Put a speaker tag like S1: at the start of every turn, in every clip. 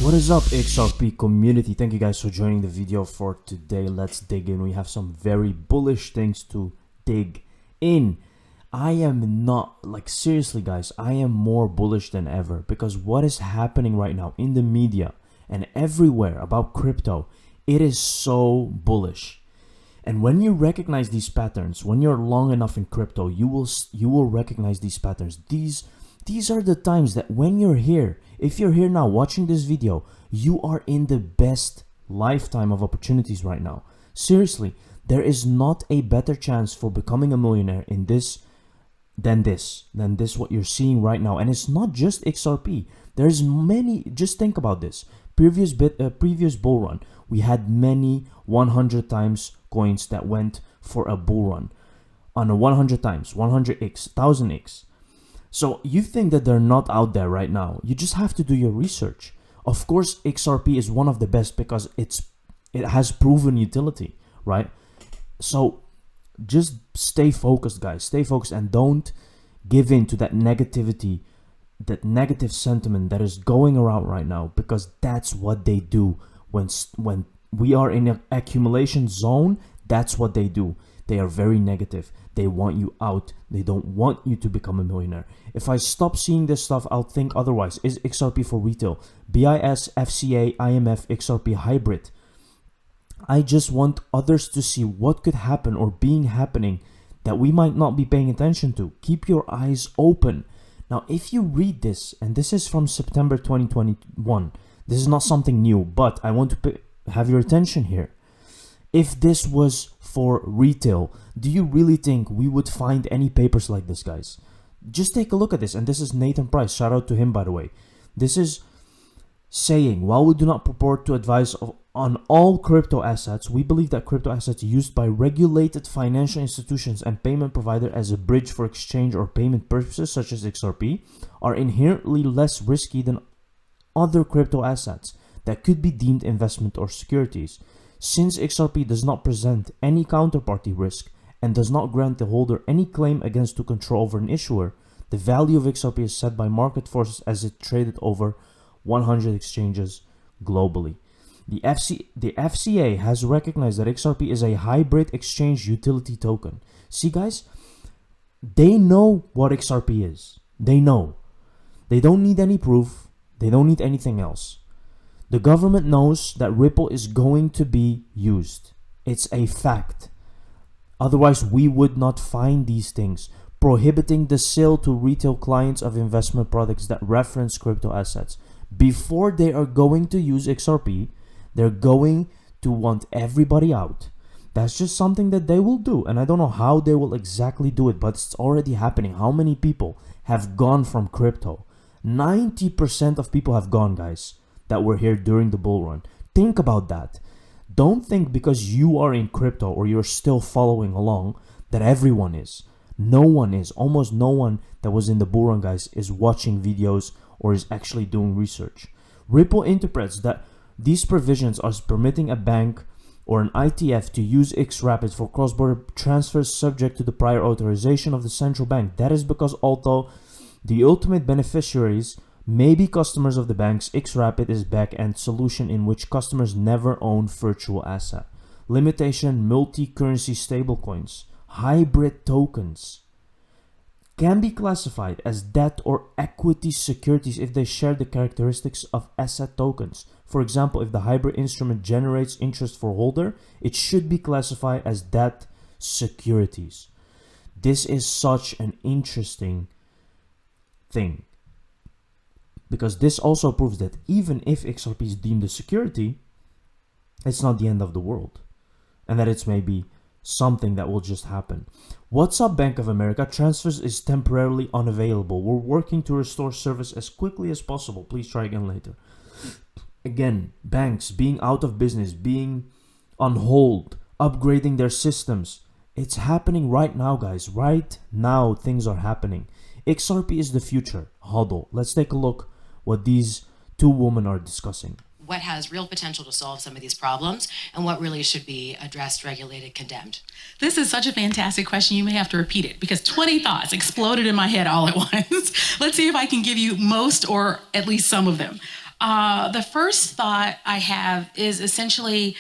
S1: What is up, XRP community? Thank you guys for joining the video for today. Let's dig in. We have some very bullish things to dig in. I am not, seriously guys, I am more bullish than ever because what is happening right now in the media and everywhere about crypto, it is so bullish. And when you recognize these patterns, when you're long enough in crypto, you will recognize these patterns. These are the times that when you're here, if you're here now watching this video, you are in the best lifetime of opportunities right now. Seriously, there is not a better chance for becoming a millionaire in this than this what you're seeing right now. And it's not just XRP. There's many. Just think about this. Previous bull run, we had many 100 times coins that went for a bull run on a 100 times, 100x, 1000x. So you think that they're not out there right now. You just have to do your research. Of course, XRP is one of the best because it has proven utility, right? So just stay focused, guys. Stay focused and don't give in to that negativity, that negative sentiment that is going around right now, because that's what they do when we are in an accumulation zone. That's what they do. They are very negative. They want you out. They don't want you to become a millionaire. If I stop seeing this stuff, I'll think otherwise. Is XRP for retail? BIS, FCA, IMF, XRP hybrid. I just want others to see what could happen or being happening that we might not be paying attention to. Keep your eyes open. Now, if you read this, and this is from September 2021, this is not something new, but I want to have your attention here. If this was for retail, do you really think we would find any papers like this, guys? Just take a look at this. And this is Nathan Price. Shout out to him, by the way. This is saying, while we do not purport to advise on all crypto assets, we believe that crypto assets used by regulated financial institutions and payment provider as a bridge for exchange or payment purposes, such as XRP, are inherently less risky than other crypto assets that could be deemed investment or securities. Since XRP does not present any counterparty risk and does not grant the holder any claim against to control over an issuer, the value of XRP is set by market forces as it traded over 100 exchanges globally. The FCA has recognized that XRP is a hybrid exchange utility token. See, guys, they know what XRP is. They know. They don't need any proof. They don't need anything else. The government knows that Ripple is going to be used. It's a fact. Otherwise, we would not find these things. Prohibiting the sale to retail clients of investment products that reference crypto assets. Before they are going to use XRP, they're going to want everybody out. That's just something that they will do. And I don't know how they will exactly do it, but it's already happening. How many people have gone from crypto? 90% of people have gone, guys, that were here during the bull run. Think about that. Don't think because you are in crypto or you're still following along that everyone is. No one is. Almost no one that was in the bull run, guys, is watching videos or is actually doing research. Ripple interprets that these provisions are permitting a bank or an ITF to use XRapid for cross-border transfers subject to the prior authorization of the central bank. That is because although the ultimate beneficiaries may be customers of the banks, XRapid is back-end solution in which customers never own virtual asset. Limitation: multi-currency stablecoins, hybrid tokens can be classified as debt or equity securities if they share the characteristics of asset tokens. For example, if the hybrid instrument generates interest for holder, it should be classified as debt securities. This is such an interesting thing, because this also proves that even if XRP is deemed a security, it's not the end of the world, and that it's maybe something that will just happen. What's up, Bank of America? Transfers is temporarily unavailable. We're working to restore service as quickly as possible. Please try again later. Again, banks being out of business, being on hold, upgrading their systems. It's happening right now, guys. Right now, things are happening. XRP is the future. HODL. Let's take a look what these two women are discussing.
S2: What has real potential to solve some of these problems, and what really should be addressed, regulated, condemned?
S3: This is such a fantastic question. You may have to repeat it because 20 thoughts exploded in my head all at once. Let's see if I can give you most or at least some of them. The first thought I have is essentially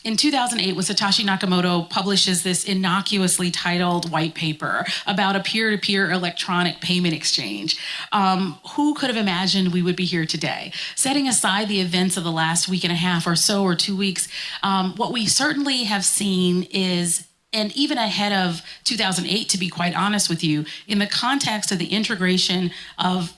S3: in 2008, when Satoshi Nakamoto publishes this innocuously titled white paper about a peer-to-peer electronic payment exchange. Who could have imagined we would be here today? Setting aside the events of the last week and a half or so, or 2 weeks, what we certainly have seen is, and even ahead of 2008, to be quite honest with you, in the context of the integration of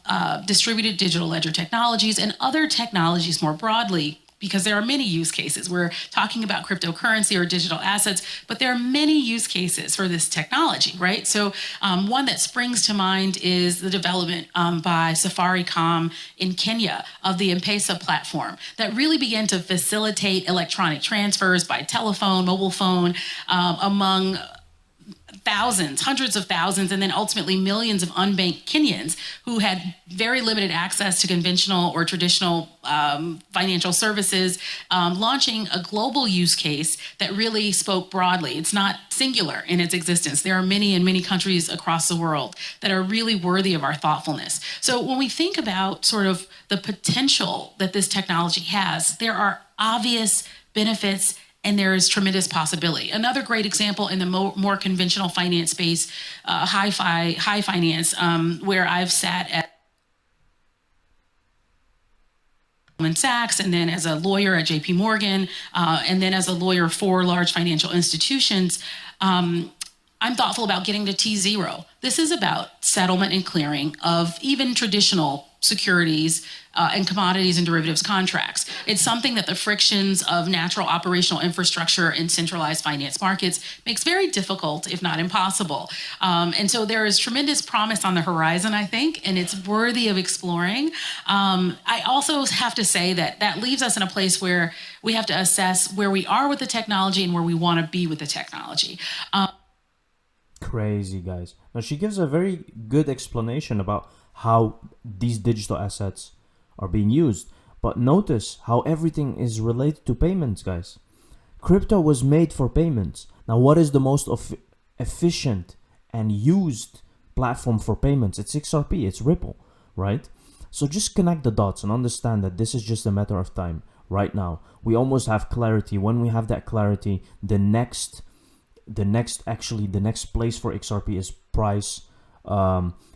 S3: distributed digital ledger technologies and other technologies more broadly, because there are many use cases. We're talking about cryptocurrency or digital assets, but there are many use cases for this technology, right? So one that springs to mind is the development by Safaricom in Kenya of the M-Pesa platform that really began to facilitate electronic transfers by telephone, mobile phone, among thousands, hundreds of thousands, and then ultimately millions of unbanked Kenyans who had very limited access to conventional or traditional financial services, launching a global use case that really spoke broadly. It's not singular in its existence. There are many in many countries across the world that are really worthy of our thoughtfulness. So when we think about sort of the potential that this technology has, there are obvious benefits and there is tremendous possibility. Another great example in the more conventional finance space, high finance, where I've sat at Goldman Sachs, and then as a lawyer at JP Morgan, and then as a lawyer for large financial institutions, I'm thoughtful about getting to T0. This is about settlement and clearing of even traditional securities and commodities and derivatives contracts. It's something that the frictions of natural operational infrastructure in centralized finance markets makes very difficult, if not impossible. And so there is tremendous promise on the horizon, I think, and it's worthy of exploring. I also have to say that that leaves us in a place where we have to assess where we are with the technology and where we want to be with the technology.
S1: Crazy, guys. Now she gives a very good explanation about how these digital assets are being used, but notice how everything is related to payments, guys. Crypto was made for payments. Now what is the most efficient and used platform for payments? It's XRP, it's Ripple, right? So just connect the dots and understand that this is just a matter of time. Right now we almost have clarity. When we have that clarity, the next place for XRP is price.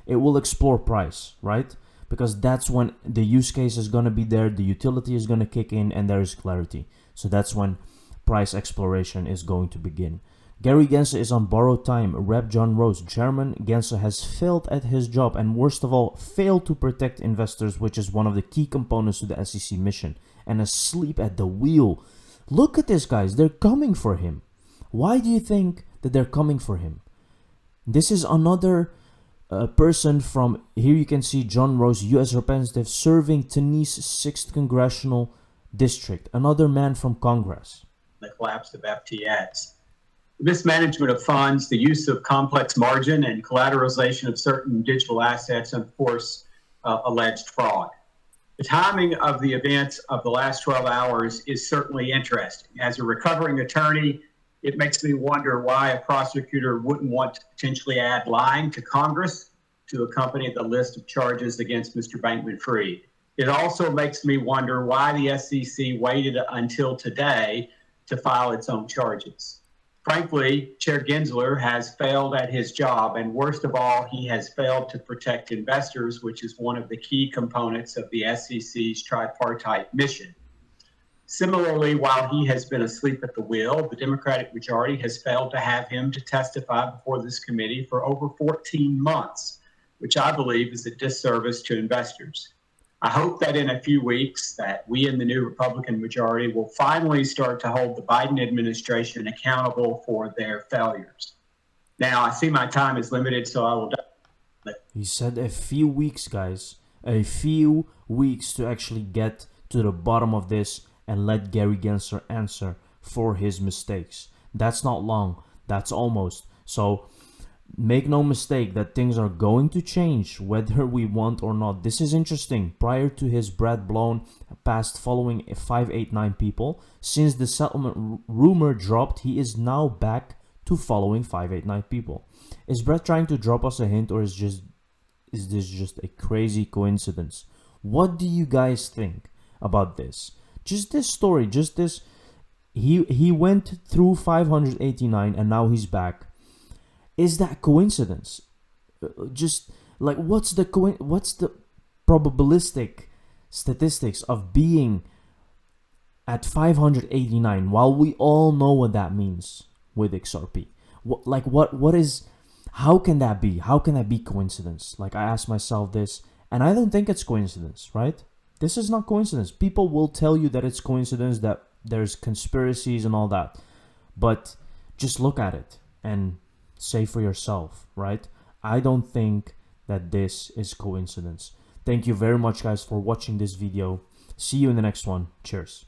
S1: It will explore price, right? Because that's when the use case is going to be there, the utility is going to kick in, and there is clarity. So that's when price exploration is going to begin. Gary Gensler is on borrowed time. Rep John Rose, Chairman Gensler has failed at his job and worst of all, failed to protect investors, which is one of the key components to the SEC mission, and asleep at the wheel. Look at this, guys. They're coming for him. Why do you think that they're coming for him? This is another person from, here you can see John Rose, U.S. Representative serving Tennessee 6th Congressional District, another man from Congress.
S4: The collapse of FTX. Mismanagement of funds, the use of complex margin and collateralization of certain digital assets, and of course, alleged fraud. The timing of the events of the last 12 hours is certainly interesting. As a recovering attorney, it makes me wonder why a prosecutor wouldn't want to potentially add lying to Congress to accompany the list of charges against Mr. Bankman-Fried. It also makes me wonder why the SEC waited until today to file its own charges. Frankly, Chair Gensler has failed at his job, and worst of all, he has failed to protect investors, which is one of the key components of the SEC's tripartite mission. Similarly, while he has been asleep at the wheel, the Democratic majority has failed to have him to testify before this committee for over 14 months, which I believe is a disservice to investors. I hope that in a few weeks that we in the new Republican majority will finally start to hold the Biden administration accountable for their failures. Now, I see my time is limited, so I will...
S1: He said a few weeks, guys. A few weeks to actually get to the bottom of this and let Gary Gensler answer for his mistakes. That's not long. That's almost. So make no mistake that things are going to change whether we want or not. This is interesting. Prior to his Brad blown past following 589 people, since the settlement rumor dropped, he is now back to following 589 people. Is Brad trying to drop us a hint, or is this just a crazy coincidence? What do you guys think about this? Just this story, just this. He went through 589 and now he's back. Is that coincidence? Just like what's the probabilistic statistics of being at 589 while we all know what that means with XRP? What is, how can that be? How can that be coincidence? Like, I ask myself this, and I don't think it's coincidence, right? This is not coincidence. People will tell you that it's coincidence, that there's conspiracies and all that, but just look at it and say for yourself, right? I don't think that this is coincidence. Thank you very much, guys, for watching this video. See you in the next one. Cheers.